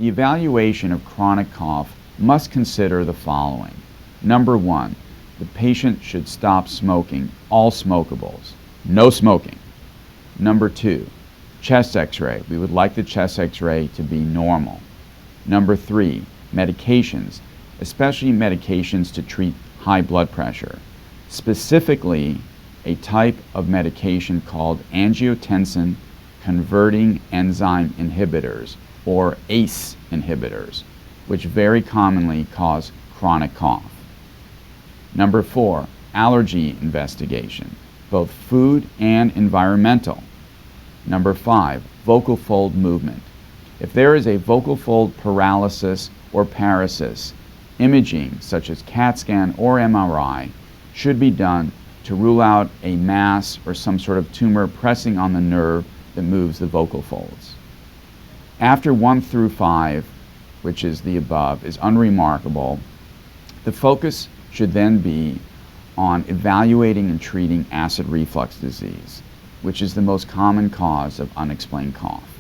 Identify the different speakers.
Speaker 1: The evaluation of chronic cough must consider the following. Number one, the patient should stop smoking all smokables. No smoking. Number two, chest x-ray. We would like the chest x-ray to be normal. Number three, medications, especially medications to treat high blood pressure. Specifically, a type of medication called angiotensin converting enzyme inhibitors, or ACE inhibitors, which very commonly cause chronic cough. Number four, allergy investigation, both food and environmental. Number five, vocal fold movement. If there is a vocal fold paralysis or paresis, imaging such as CAT scan or MRI should be done to rule out a mass or some sort of tumor pressing on the nerve that moves the vocal folds. After 1 through 5, which is the above, is unremarkable, the focus should then be on evaluating and treating acid reflux disease, which is the most common cause of unexplained cough.